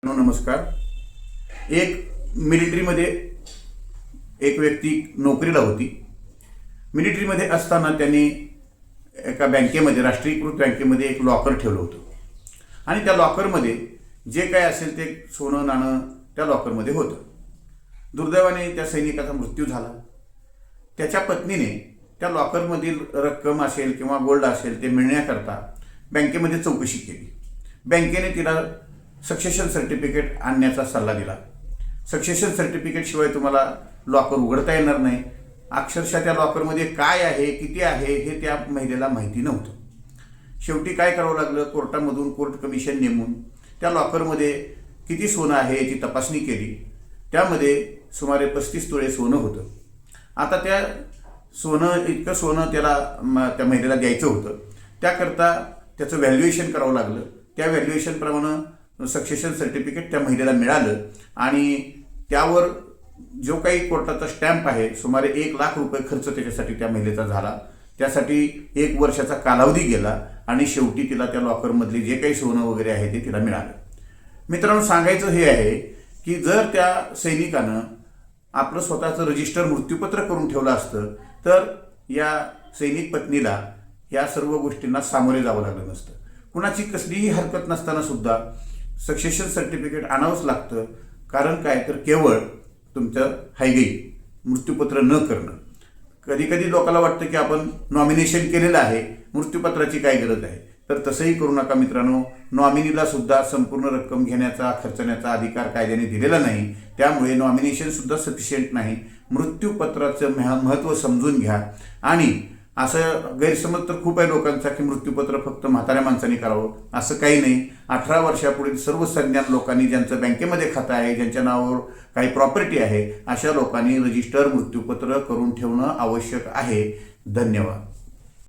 नमस्कार। एक मिलिटरीमध्ये एक व्यक्ती नोकरीला होती। मिलिटरीमध्ये असताना त्यांनी एका बँकेमध्ये, राष्ट्रीयकृत बँकेमध्ये एक लॉकर ठेवलं होतं आणि त्या लॉकरमध्ये जे काय असेल ते सोनं नाणं त्या लॉकरमध्ये होतं। दुर्दैवाने त्या सैनिकाचा मृत्यू झाला। त्याच्या पत्नीने त्या लॉकरमधील रक्कम असेल किंवा गोल्ड असेल ते मिळण्याकरता बँकेमध्ये चौकशी केली। बँकेने तिला सक्सेशन सर्टिफिकेट आणण्याचा सल्ला दिला। सक्सेशन सर्टिफिकेट शिवाय तुम्हाला लॉकर उघडता येणार नाही। अक्षरशः त्या लॉकरमध्ये काय आहे, किती आहे हे त्या महिलेला माहिती नव्हतं। शेवटी काय करावं लागलं, कोर्टामधून कोर्ट कमिशन नेमून त्या लॉकरमध्ये किती सोनं आहे याची तपासणी केली। त्यामध्ये सुमारे 35 तोळे सोनं होतं। आता त्या इतकं सोनं त्या महिलेला द्यायचं होतं। त्याकरता त्याचं व्हॅल्युएशन करावं लागलं। त्या व्हॅल्युएशनप्रमाणे सक्सेशन सर्टिफिकेट त्या महिलेला मिळालं आणि त्यावर जो काही कोर्टाचा स्टॅम्प आहे, सुमारे 1 लाख रुपये खर्च त्याच्यासाठी त्या महिलेचा झाला। त्यासाठी 1 वर्षाचा कालावधी गेला आणि शेवटी तिला त्या लॉकरमधले जे काही सोनं वगैरे आहे ते तिला मिळालं। मित्रांनो, सांगायचं हे आहे की जर त्या सैनिकानं आपलं स्वतःचं रजिस्टर मृत्यूपत्र करून ठेवलं असतं तर या सैनिक पत्नीला या सर्व गोष्टींना सामोरे जावं लागलं नसतं। कुणाची कसलीही हरकत नसताना सुद्धा सक्सेशन सर्टिफिकेट आणावंच लागतं। कारण काय तर केवळ तुमचं हायगई मृत्यूपत्र न करणं। कधी कधी लोकांना वाटतं की आपण नॉमिनेशन केलेलं आहे, मृत्यूपत्राची काय गरज आहे, तर तसंही करू नका मित्रांनो। नॉमिनीला सुद्धा संपूर्ण रक्कम घेण्याचा, खर्चण्याचा अधिकार कायद्याने दिलेला नाही। त्यामुळे नॉमिनेशन सुद्धा सफिशियंट नाही। मृत्यूपत्राचं महत्त्व समजून घ्या। आणि असं गैरसमज तर खूप आहे लोकांचा की मृत्यूपत्र फक्त म्हाताऱ्या माणसांनी करावं, असं काही नाही। 18 वर्षापुढील सर्व सज्ञान लोकांनी, ज्यांचं बँकेमध्ये खातं आहे, ज्यांच्या नावावर काही प्रॉपर्टी आहे, अशा लोकांनी रजिस्टर मृत्यूपत्र करून ठेवणं आवश्यक आहे। धन्यवाद।